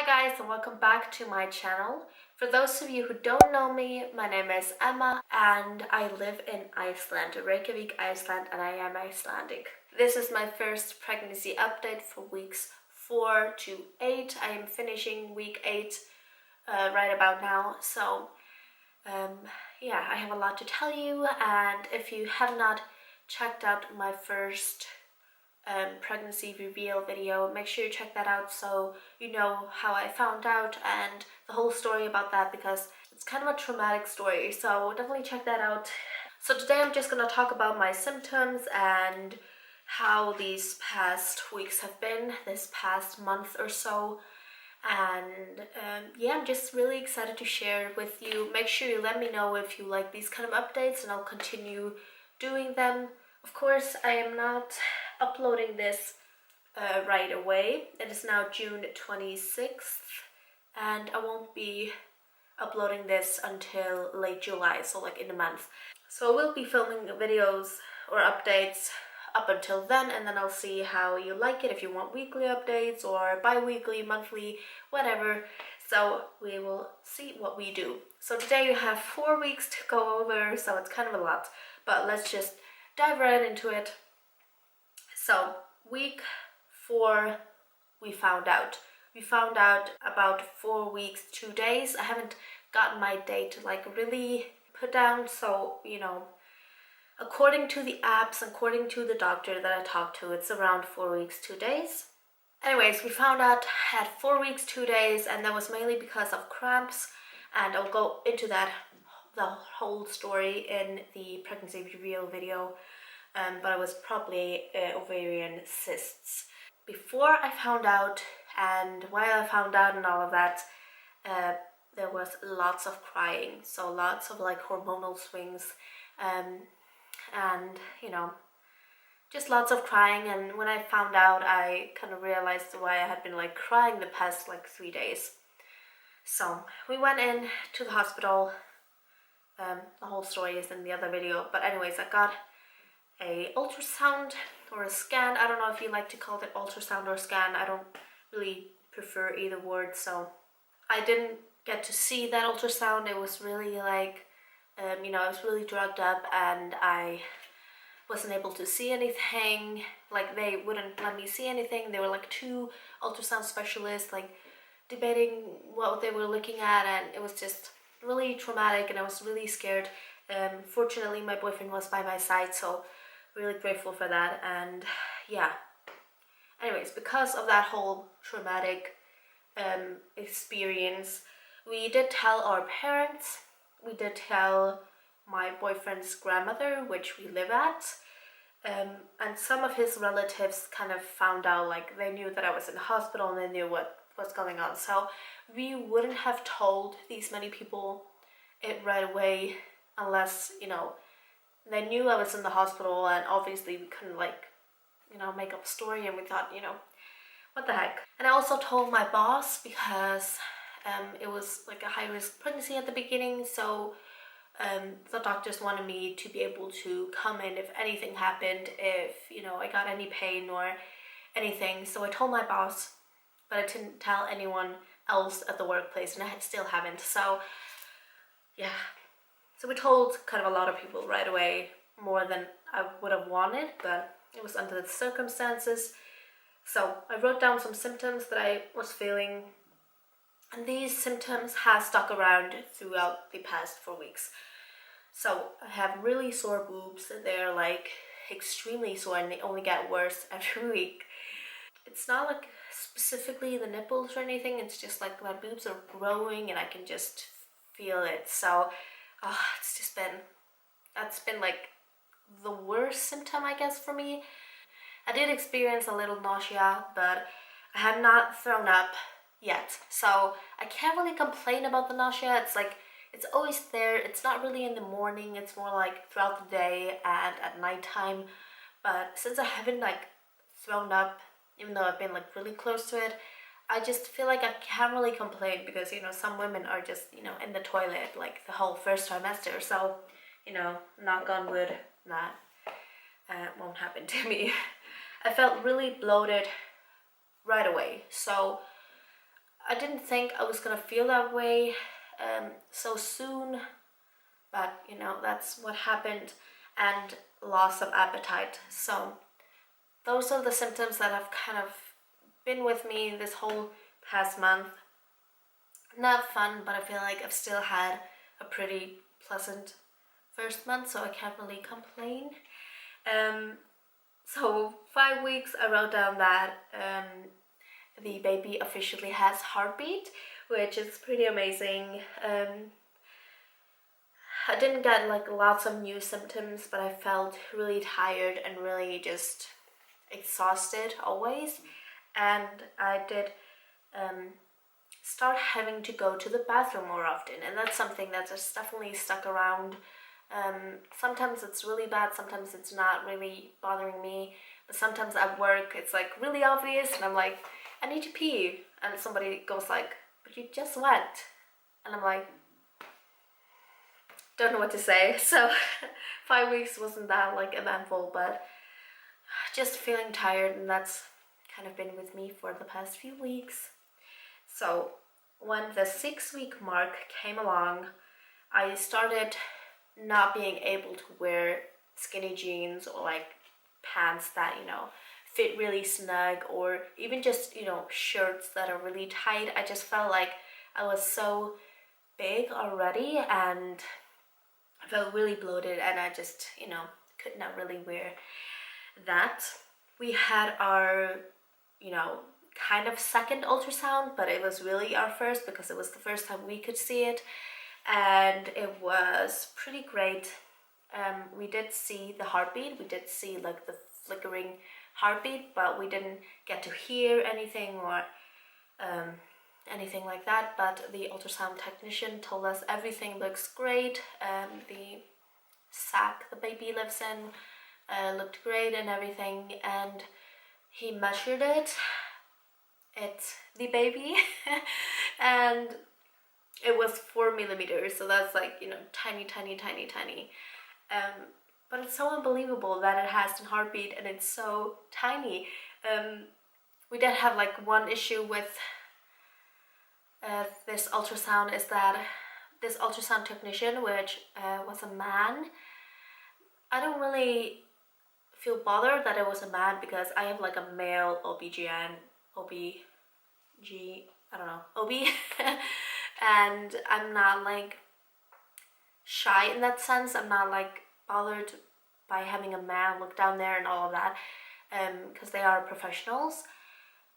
guys, and welcome back to my channel. For those of you who don't know me, my name is Emma and I live in Iceland, Reykjavik, Iceland, and I am Icelandic. This is my first pregnancy update for weeks 4 to 8. I am finishing week 8 right about now, so yeah, I have a lot to tell you, and if you have not checked out my first pregnancy reveal video, make sure you check that out so you know how I found out and the whole story about that, because it's kind of a traumatic story, so definitely check that out. So today I'm just gonna talk about my symptoms and how these past weeks have been, this past month or so, and yeah, I'm just really excited to share it with you. Make sure you let me know if you like these kind of updates and I'll continue doing them. Of course, I am not uploading this right away. It is now June 26th and I won't be uploading this until late July, so like in a month. So I will be filming videos or updates up until then, and then I'll see how you like it, if you want weekly updates or bi-weekly, monthly, whatever. So we will see what we do. So today you have 4 weeks to go over, so it's kind of a lot, but let's just dive right into it. So week 4, we found out about 4 weeks 2 days. I haven't gotten my date like really put down, so you know, according to the apps, according to the doctor that I talked to, it's around 4 weeks 2 days. Anyways, we found out at 4 weeks 2 days, and that was mainly because of cramps, and I'll go into that, the whole story, in the pregnancy reveal video. But it was probably ovarian cysts. Before I found out, and while I found out and all of that, there was lots of crying, so lots of like hormonal swings, and you know, just lots of crying. And when I found out, I kind of realized why I had been like crying the past like 3 days. So we went in to the hospital. The whole story is in the other video, but anyways, I got a ultrasound or a scan. I don't know if you like to call it ultrasound or scan. I don't really prefer either word, so I didn't get to see that ultrasound. It was really like, you know, I was really drugged up and I wasn't able to see anything. Like, they wouldn't let me see anything. There were like 2 ultrasound specialists like debating what they were looking at, and it was just really traumatic and I was really scared. Fortunately, my boyfriend was by my side, so really grateful for that. And yeah, anyways, because of that whole traumatic experience, we did tell our parents, we did tell my boyfriend's grandmother, which we live at, and some of his relatives kind of found out, like they knew that I was in the hospital and they knew what was going on. So we wouldn't have told these many people it right away unless, you know, they knew I was in the hospital, and obviously we couldn't like, you know, make up a story, and we thought, you know, what the heck. And I also told my boss because it was like a high-risk pregnancy at the beginning, so the doctors wanted me to be able to come in if anything happened, if, you know, I got any pain or anything. So I told my boss, but I didn't tell anyone else at the workplace, and I still haven't. So yeah, so we told kind of a lot of people right away, more than I would have wanted, but it was under the circumstances. So I wrote down some symptoms that I was feeling, and these symptoms have stuck around throughout the past 4 weeks. So I have really sore boobs. They're like extremely sore and they only get worse every week. It's not like specifically the nipples or anything, it's just like my boobs are growing and I can just feel it. So it's just been, that's been like the worst symptom, I guess, for me. I did experience a little nausea, but I had not thrown up yet, so I can't really complain about the nausea. It's like, it's always there. It's not really in the morning, it's more like throughout the day and at nighttime. But since I haven't like thrown up, even though I've been like really close to it, I just feel like I can't really complain, because, you know, some women are just, you know, in the toilet like the whole first trimester. So, you know, knock on wood, that won't happen to me. I felt really bloated right away. So I didn't think I was gonna feel that way so soon, but you know, that's what happened, and loss of appetite. So those are the symptoms that have kind of been with me this whole past month. Not fun, but I feel like I've still had a pretty pleasant first month, so I can't really complain. So 5 weeks, I wrote down that the baby officially has heartbeat, which is pretty amazing. I didn't get like lots of new symptoms, but I felt really tired and really just exhausted always. And I did start having to go to the bathroom more often, and that's something that just definitely stuck around. Sometimes it's really bad, sometimes it's not really bothering me, but sometimes at work it's like really obvious and I'm like, I need to pee, and somebody goes like, but you just went, and I'm like, don't know what to say. So 5 weeks wasn't that like eventful, but just feeling tired, and that's kind of been with me for the past few weeks. So when the 6-week mark came along, I started not being able to wear skinny jeans or like pants that, you know, fit really snug, or even just, you know, shirts that are really tight. I just felt like I was so big already, and I felt really bloated, and I just, you know, could not really wear that. We had our, you know, kind of second ultrasound, but it was really our first because it was the first time we could see it, and it was pretty great. We did see the heartbeat, we did see like the flickering heartbeat, but we didn't get to hear anything or anything like that. But the ultrasound technician told us everything looks great. The sac the baby lives in looked great and everything, and he measured it. It's the baby and it was 4 millimeters, so that's like, you know, tiny. But it's so unbelievable that it has a heartbeat and it's so tiny. We did have like one issue with this ultrasound, is that this ultrasound technician, which was a man, I don't really feel bothered that it was a man because I have like a male OB, and I'm not like shy in that sense. I'm not like bothered by having a man look down there and all of that, because they are professionals.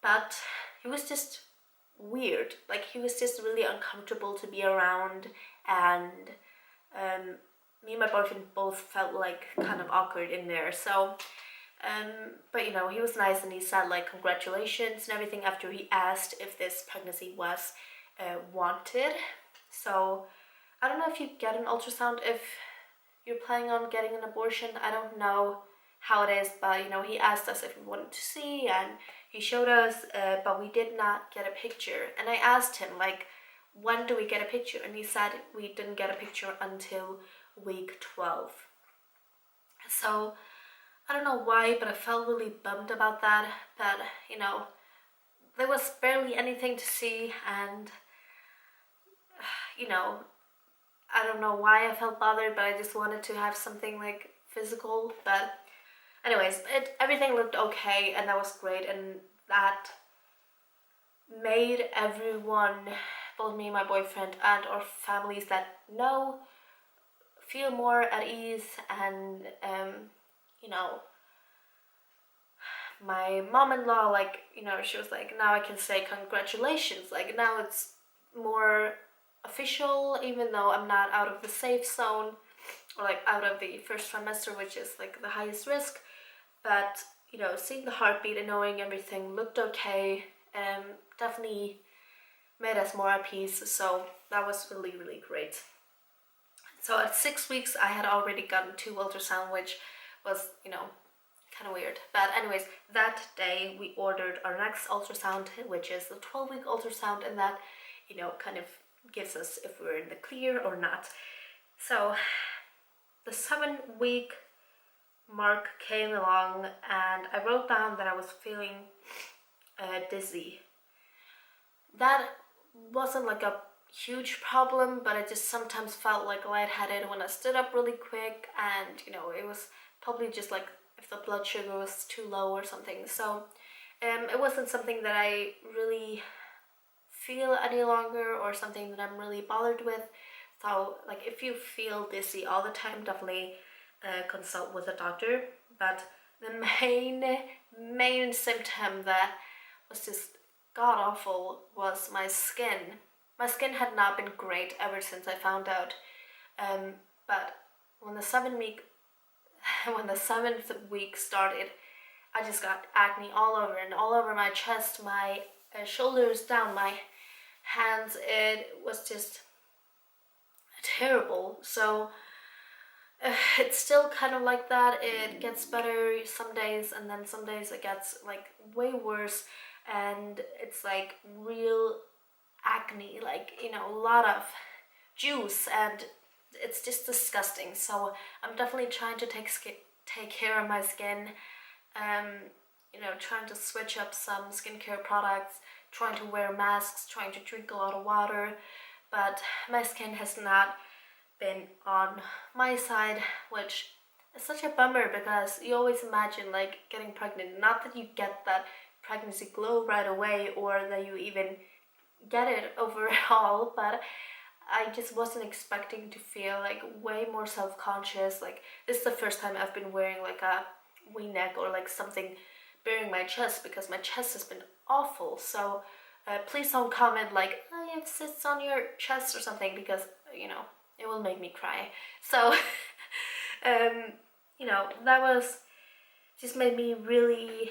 But he was just weird, like he was just really uncomfortable to be around, and me and my boyfriend both felt like kind of awkward in there. So but you know, he was nice and he said like congratulations and everything after he asked if this pregnancy was wanted. So I don't know if you get an ultrasound if you're planning on getting an abortion. I don't know how it is, but you know, he asked us if we wanted to see, and he showed us, but we did not get a picture. And I asked him like, when do we get a picture? And he said we didn't get a picture until week 12. So I don't know why, but I felt really bummed about that. But you know, there was barely anything to see, and you know, I don't know why I felt bothered, but I just wanted to have something like physical. But anyways, everything looked okay, and that was great, and that made everyone, both me and my boyfriend and our families that know, feel more at ease. And you know, my mom-in-law, like, you know, she was like, now I can say congratulations, like now it's more official, even though I'm not out of the safe zone, or like out of the first trimester, which is like the highest risk. But you know, seeing the heartbeat and knowing everything looked okay definitely made us more at peace. So that was really great. So at 6 weeks I had already gotten 2 ultrasound, which was, you know, kind of weird. But anyways, that day we ordered our next ultrasound, which is the 12-week ultrasound, and that, you know, kind of gives us if we're in the clear or not. So the 7-week mark came along, and I wrote down that I was feeling dizzy. that wasn't like a huge problem, but I just sometimes felt like lightheaded when I stood up really quick, and you know, it was probably just like if the blood sugar was too low or something. So it wasn't something that I really feel any longer or something that I'm really bothered with. So like if you feel dizzy all the time, definitely consult with a doctor. But the main symptom that was just god awful was my skin. My skin had not been great ever since I found out. But when the 7 week when the 7th week started, I just got acne all over, and all over my chest, my shoulders, down my hands. It was just terrible. So it's still kind of like that. It gets better some days, and then some days it gets like way worse, and it's like real acne, like, you know, a lot of juice, and it's just disgusting. So I'm definitely trying to take care of my skin. You know, trying to switch up some skincare products, trying to wear masks, trying to drink a lot of water, but my skin has not been on my side, which is such a bummer because you always imagine like getting pregnant. Not that you get that pregnancy glow right away or that you even get it overall, but I just wasn't expecting to feel like way more self-conscious. Like this is the first time I've been wearing like a V-neck or like something bearing my chest, because my chest has been awful. So please don't comment like, oh, you have cysts on your chest or something, because you know, it will make me cry. So you know, that was just made me really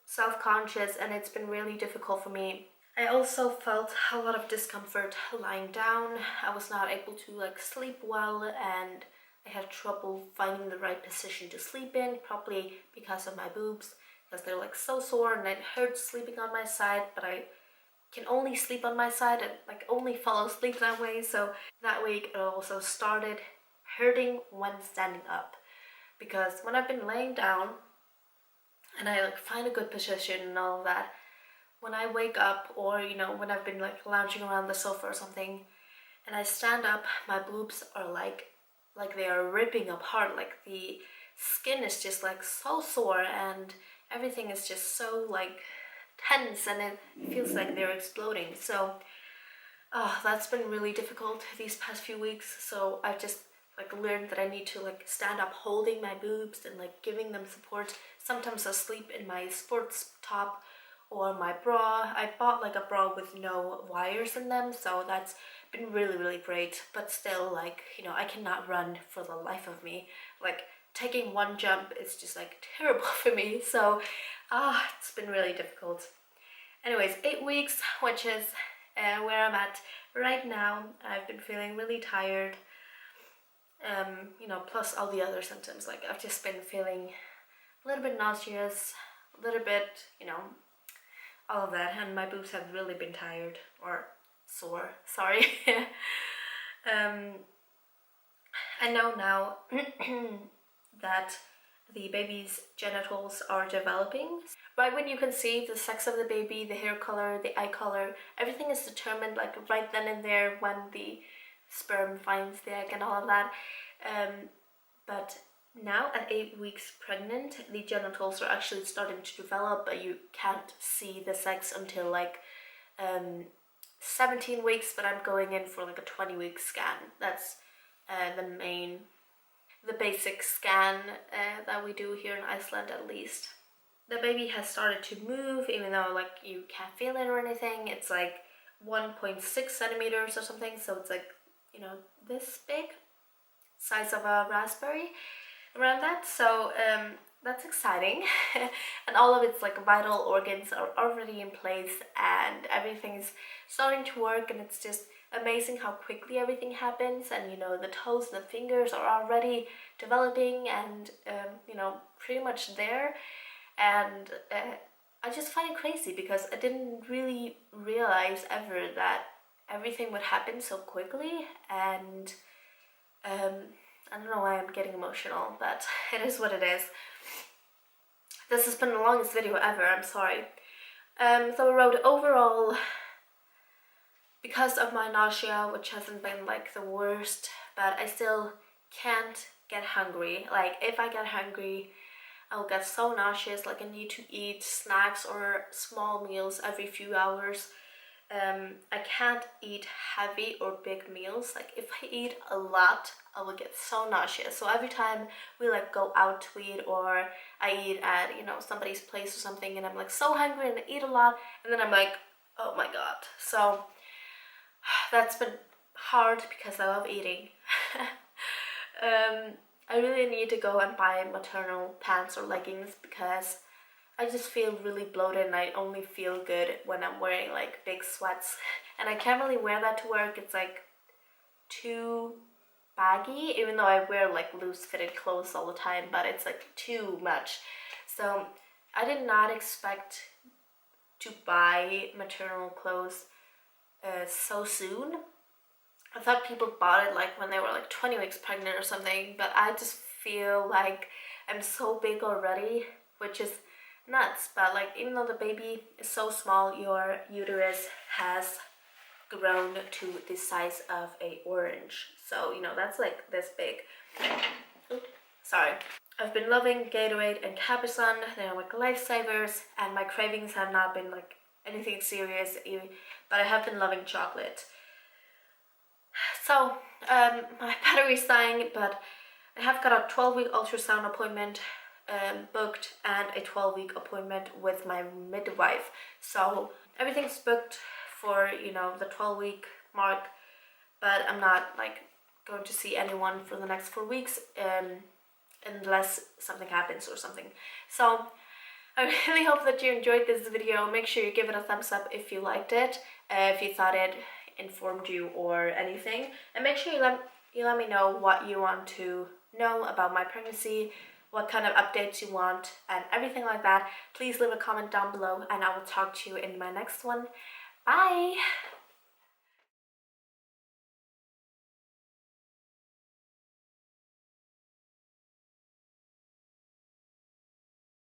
self-conscious, and it's been really difficult for me. I also felt a lot of discomfort lying down. I was not able to like sleep well, and I had trouble finding the right position to sleep in, probably because of my boobs, because they're like so sore, and it hurts sleeping on my side, but I can only sleep on my side and like only fall asleep that way. So that week it also started hurting when standing up, because when I've been laying down and I like find a good position and all of that, when I wake up, or you know, when I've been like lounging around the sofa or something and I stand up, my boobs are like they are ripping apart. Like the skin is just like so sore, and everything is just so like tense, and it feels like they're exploding. So that's been really difficult these past few weeks. So I've just like learned that I need to like stand up holding my boobs and like giving them support. Sometimes I sleep in my sports top or my bra. I bought like a bra with no wires in them, so that's been really great. But still, like, you know, I cannot run for the life of me. Like taking one jump is just like terrible for me. So it's been really difficult. Anyways, 8 weeks, which is where I'm at right now. I've been feeling really tired, you know, plus all the other symptoms. Like I've just been feeling a little bit nauseous, a little bit, you know, all of that, and my boobs have really been tired or sore, sorry. I know now that the baby's genitals are developing. Right when you conceive, the sex of the baby, the hair color, the eye color, everything is determined like right then and there when the sperm finds the egg and all of that. But now at 8 weeks pregnant, the genitals are actually starting to develop, but you can't see the sex until like 17 weeks, but I'm going in for like a 20-week scan. That's the basic scan that we do here in Iceland, at least. The baby has started to move, even though like you can't feel it or anything. It's like 1.6 centimeters or something, so it's like, you know, this big, size of a raspberry, around that. So that's exciting. And all of its like vital organs are already in place, and everything's starting to work, and it's just amazing how quickly everything happens. And you know, the toes and the fingers are already developing, and you know, pretty much there. And I just find it crazy because I didn't really realize ever that everything would happen so quickly. And I don't know why I'm getting emotional, but it is what it is. This has been the longest video ever, I'm sorry. So I wrote overall because of my nausea, which hasn't been like the worst, but I still can't get hungry. Like if I get hungry, I'll get so nauseous, like I need to eat snacks or small meals every few hours. I can't eat heavy or big meals. Like if I eat a lot, I will get so nauseous. So every time we like go out to eat, or I eat at, you know, somebody's place or something, and I'm like so hungry and I eat a lot, and then I'm like, oh my god. So that's been hard because I love eating. I really need to go and buy maternal pants or leggings because I just feel really bloated and I only feel good when I'm wearing like big sweats, and I can't really wear that to work. It's like too baggy, even though I wear like loose fitted clothes all the time, but it's like too much. So I did not expect to buy maternal clothes so soon. I thought people bought it like when they were like 20 weeks pregnant or something, but I just feel like I'm so big already, which is nuts. But like even though the baby is so small, your uterus has grown to the size of a orange. So, you know, that's like this big. Oops, sorry. I've been loving Gatorade and Capri-Sun. They're like lifesavers, and my cravings have not been like anything serious, but I have been loving chocolate. So, my battery's dying, but I have got a 12-week ultrasound appointment booked and a 12-week appointment with my midwife. So everything's booked for, you know, the 12-week mark, but I'm not like going to see anyone for the next 4 weeks unless something happens or something. So I really hope that you enjoyed this video. Make sure you give it a thumbs up if you liked it, if you thought it informed you or anything, and make sure you let me know what you want to know about my pregnancy, what kind of updates you want, and everything like that. Please leave a comment down below, and I will talk to you in my next one. Bye!